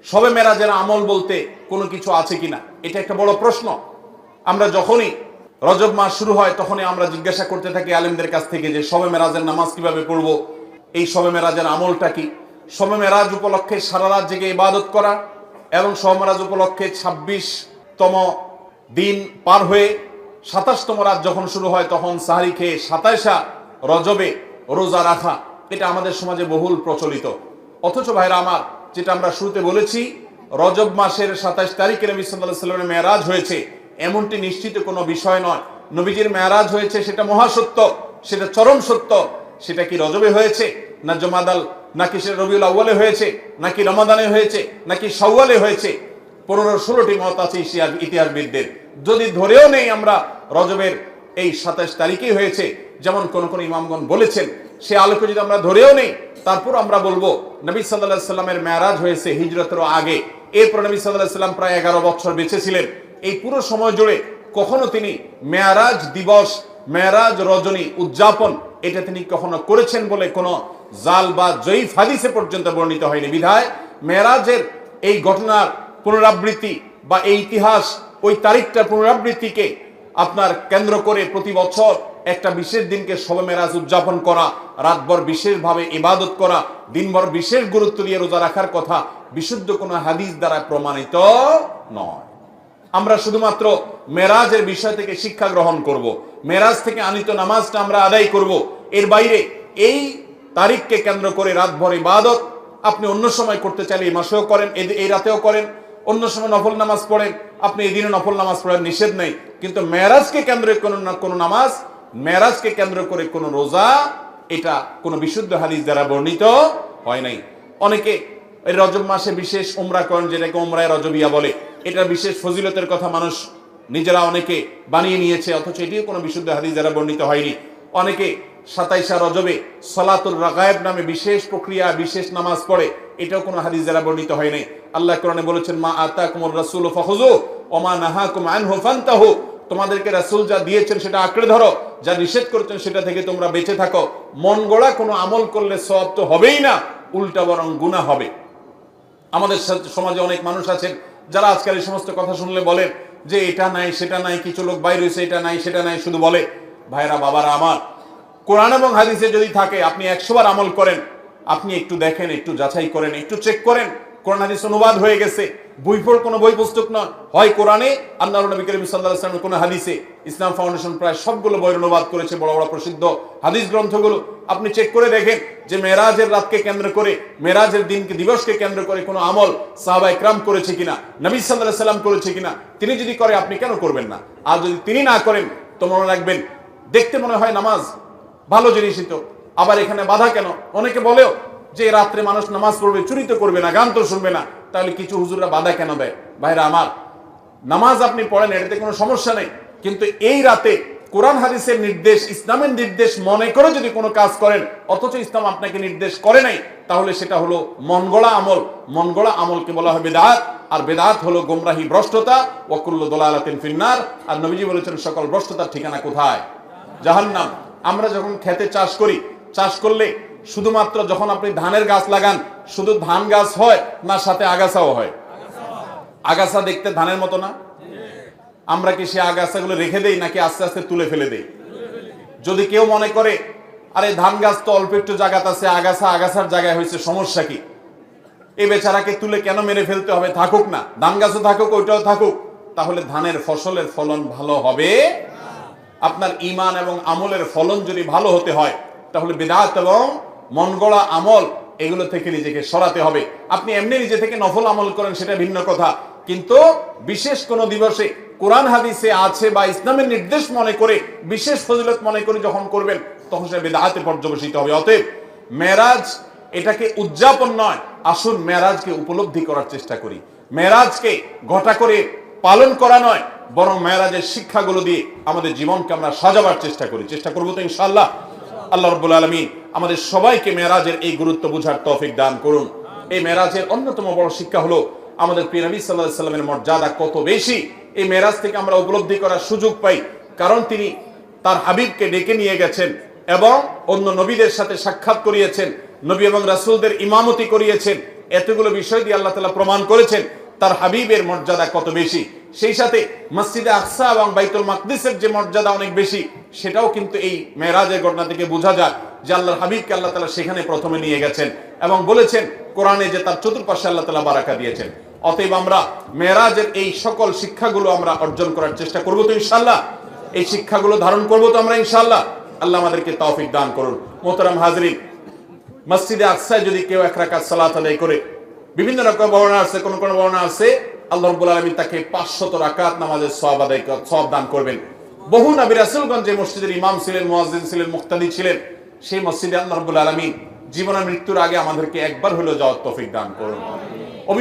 শবে মেরাজের আমল বলতে কোনো কিছু আছে কিনা, এটা একটা বড় প্রশ্ন। আমরা যখনই রজব মাস শুরু হয় তখনই আমরা জিজ্ঞাসা করতে থাকি আলেমদের কাছ থেকে যে শবে মেরাজের নামাজ কিভাবে পড়বো, এই শবে মেরাজের আমলটা কি। শবে মেরাজ উপলক্ষে সারা রাত জেগে ইবাদত করা এবং শবে মেরাজ উপলক্ষে 26তম দিন পার হয়ে 27তম রাত যখন শুরু হয় তখন সাহারি খেয়ে 27 রজবে রোজা রাখা, এটা আমাদের সমাজে বহুল প্রচলিত। অথচ ভাইরা আমার, যেটা আমরা শুরুতে বলেছি, রজব মাসের 27 তারিখে নবী সাল্লাল্লাহু আলাইহি ওয়াসাল্লামের মেরাজ হয়েছে এমনটি নিশ্চিত কোনো বিষয় নয়। নবীজির মেরাজ হয়েছে সেটা মহাসত্য, সেটা চরম সত্য। সেটা কি রজবে হয়েছে, না জুমাদাল, নাকি সেটা রবিউল আউয়ালে হয়েছে, নাকি রমাদানে হয়েছে, নাকি শাওয়ালে হয়েছে, 15-16টি মত আছে ইতিহাসবিদদের। যদি ধরেও নেই আমরা রজবের এই 27 তারিখেই হয়েছে, যেমন কোন কোন ইমামগণ বলেছেন, সে আলোকে যদি আমরা ধরেও নেই, তারপর আমরা বলবো নবী সাল্লাল্লাহু আলাইহি সাল্লামের মেরাজ হয়েছে হিজরতের আগে। এরপর নবী সাল্লাল্লাহু আলাইহি সাল্লাম প্রায় 11 বছর বেঁচে ছিলেন। এই পুরো সময় জুড়ে কখনো তিনি মেরাজ দিবস, মেরাজ রজনী উদযাপন এটা তিনি কখনো করেছেন বলে কোনো জাল বা জয়ীফ হাদিসে পর্যন্ত বর্ণিত হয়নি। বিধায় মেরাজের এই ঘটনার পুনরাবৃত্তি বা এই ইতিহাস, ওই তারিখটার পুনরাবৃত্তিকে আপনার কেন্দ্র করে প্রতি বছর একটা বিশেষ দিনকে শবে মেরাজ উদযাপন করা, রাতভর বিশেষভাবে ইবাদত করা, দিনভর বিশেষ গুরুত্ব দিয়ে রোজা রাখার কথা বিশুদ্ধ কোনো হাদিস দ্বারা প্রমাণিত নয়। আমরা শুধুমাত্র মেরাজের বিষয় থেকে শিক্ষা গ্রহণ করব, মেরাজ থেকে আনিত নামাজটা আমরা আদায় করব। এর বাইরে এই তারিখকে কেন্দ্র করে রাতভর ইবাদত আপনি অন্য সময় করতে চাইলে এই মাসেও করেন, এই রাতেও করেন, অন্য সময় নফল নামাজ পড়েন, আপনি এই দিনে নফল নামাজ পড়ার নিষেধ নেই। কিন্তু মেরাজকে কেন্দ্র করে কোনো নামাজ, মেরাজকে কেন্দ্র করে কোনো রোজা, এটা কোনো বিশুদ্ধ হাদিস দ্বারা বর্ণিত হয় নাই। অনেকে এই রজব মাসে বিশেষ উমরা করেন, যেটাকে উমরায়ে রজবিয়া বলে। এটা বিশেষ ফজিলতের কথা মানুষ নিজেরা অনেকে বানিয়ে নিয়েছে, অথচ এটিও কোনো বিশুদ্ধ হাদিস দ্বারা বর্ণিত হয়নি। অনেকে 27 রজবে সালাতুল রাগায়েব নামে বিশেষ প্রক্রিয়া, বিশেষ নামাজ পড়ে, এটাও কোনো হাদিস দ্বারা বর্ণিত হয় নাই। আল্লাহ কোরআনে বলেছেন, মা আতাকুমুর রাসূলু ফাখুযু ওয়া মা নাহাকুম আনহু ফান্তাহু, তোমাদেরকে রাসূল যা দিয়েছেন সেটা আঁকড়ে ধরো, যা নিষেধ করেছেন সেটা থেকে তোমরা বেঁচে থাকো। মন গড়া কোনো আমল করলে সওয়াব তো হবেই না, উল্টা বরং গুনাহ হবে। আমাদের সমাজে অনেক মানুষ আছেন যারা আজকাল এই সমস্ত কথা শুনলে বলেন যে এটা নাই সেটা নাই, কিছু লোক বাইরে হয়েছে, এটা নাই সেটা নাই শুধু বলে। ভাইরা বাবারা আমার, কোরআন এবং হাদিসে যদি থাকে আপনি 100 বার আমল করেন, আপনি একটু দেখেন, একটু যাচাই করেন, একটু চেক করেন। কোরআন হাদিস অনুবাদ হয়ে গেছে, কোনো বই পুস্তক নয়, হয় কোরআনে, আল্লাহর নবী করিম সাল্লাল্লাহু আলাইহি ওয়াসাল্লামের কোনো হাদিসে। ইসলাম ফাউন্ডেশন প্রায় সবগুলো বইয়ের অনুবাদ করেছে, বড় বড় প্রসিদ্ধ হাদিস গ্রন্থগুলো। আপনি চেক করে দেখেন যে মেরাজের রাতকে কেন্দ্র করে, মেরাজের দিনকে, দিবসকে কেন্দ্র করে কোনো আমল সাহাবা ইকরাম করেছে কিনা, নবী সাল্লাল্লাহু আলাইহি ওয়াসাল্লাম করেছে কিনা। তিনি যদি করে আপনি কেন করবেন না? আর যদি তিনি না করেন তো মনে রাখবেন, দেখতে মনে হয় নামাজ ভালো জিনিসই তো, আবার এখানে বাধা কেন? অনেকে বলেও যে রাত্রে মানুষ নামাজ পড়বে, চুরি তো করবে না, গান তো শুনবে না, তাহলে কিছু হুজুররা বাধা কেন দেয়? ভাইরা আমার, নামাজ আপনি পড়েন, এটাতে কোনো সমস্যা নেই, কিন্তু এই রাতে কোরআন হাদিসের নির্দেশ, ইসলামের নির্দেশ মনে করে যদি কোনো কাজ করেন, অথচ ইসলাম আপনাকে নির্দেশ করে নাই, তাহলে সেটা হলো মন গড়া আমল। মন গড়া আমলকে বলা হয় বেদাত, আর বেদাত হলো গোমরাহি, ভ্রষ্টতা, ওয়া কুল্লু দালালাতিন ফিন্নার। আর নবীজি বলেছেন সকল ভ্রষ্টতার ঠিকানা কোথায়? জাহান্নাম। আমরা যখন খেতে চাষ করি, চাষ করলে শুধুমাত্র যখন আপনি ধানের গাছ লাগান, শুধু ধান গাছ হয় না সাথে আগাছাও হয়? আগাছা দেখতে ধানের মতো না? আমরা কি সে আগাছাগুলো রেখে দেই নাকি আস্তে আস্তে তুলে ফেলে দেই? যদি কেউ মনে করে আরে ধান গাছ তো অল্প একটু জায়গাতে আছে, আগাছা আগাছার জায়গায় হয়েছে, সমস্যা কি, এই বেচারাকে তুলে কেন মেরে ফেলতে হবে? থাকুক না, ধান গাছও থাকুক, ওইটাও থাকুক, তাহলে ধানের ফসলের ফলন ভালো হবে। আপনার ঈমান এবং আমলের ফলন যদি ভালো হতে হয়, তাহলে বিদআত এবং মন গড়া আমল এগুলো থেকে নিজেকে সরাতে হবে। আপনি এমনি নিজে থেকে নফল আমল করেন, সেটা ভিন্ন কথা, কিন্তু বিশেষ কোন দিবসে কোরআন হাদিসে আছে বা ইসলামের নির্দেশ মনে করে, বিশেষ ফজিলত মনে করে যখন করবেন, তখন সেটা বিদআতে পর্যবসিত হবে। অতএব মেরাজ এটাকে উদযাপন নয়, আসুন মেরাজকে উপলব্ধি করার চেষ্টা করি। মেরাজকে ঘটা করে পালন করা নয়, বরং মেরাজের শিক্ষাগুলো দিয়ে আমাদের জীবনকে আমরা সাজাবার চেষ্টা করি। চেষ্টা করবো তো ইনশাআল্লাহ। আল্লাহ রাব্বুল আলামিন আমাদের সবাইকে মেরাজের এই গুরুত্ব বুঝার তৌফিক দান করুন। এই মেরাজের অন্যতম বড় শিক্ষা হলো আমাদের প্রিয় নবী সাল্লাল্লাহু আলাইহি ওয়াসাল্লামের মর্যাদা কত বেশি। এই মেরাজ থেকে আমরা উপলব্ধি করার সুযোগ পাই, কারণ তিনি তার হাবিবকে ডেকে নিয়ে গেছেন এবং অন্য নবীদের সাথে সাক্ষাৎ করিয়েছেন, নবী এবং রাসূলদের ইমামতি করিয়েছেন, এতগুলো বিষয় দিয়ে আল্লাহ তাআলা প্রমাণ করেছেন তার হাবিবের মর্যাদা কত বেশি। সেই সাথে মসজিদে আকসা এবং বাইতুল মাকদিসের যে মর্যাদা অনেক বেশি, সেটাও কিন্তু এই মেরাজের ঘটনা থেকে বোঝা যায় যে আল্লাহর হাবিবকে আল্লাহ তাআলা সেখানে প্রথমে নিয়ে গেছেন এবং বলেছেন কোরআনে যে তার চতুর্পাশে আল্লাহ তাআলা বারাকা দিয়েছেন। অতএব আমরা মেরাজের এই সকল শিক্ষাগুলো আমরা অর্জন করার চেষ্টা করব তো ইনশাআল্লাহ, এই শিক্ষাগুলো ধারণ করব তো আমরা ইনশাআল্লাহ। আল্লাহ আমাদেরকে তৌফিক দান করুন। মোহতারাম হাজরিন, মসজিদে আকসায় যদি কেউ এক রাকাত সালাত আদায় করে, বিভিন্ন রকম বর্ণনা আছে, কোন কোন বর্ণনা আছে আল্লাহ রাব্বুল আলামিন তাকে 500 রাকাত নামাজের সওয়াব দান করবেন। বহু নবী রাসূলগণ যে মসজিদের ইমাম ছিলেন, মুয়াজ্জিন ছিলেন, মুক্তাদি ছিলেন, সেই মসজিদে আল্লাহ রাব্বুল আলামিন জীবন আর মৃত্যুর আগে আমাদেরকে একবার হলেও যাওয়ার তৌফিক দান করুন।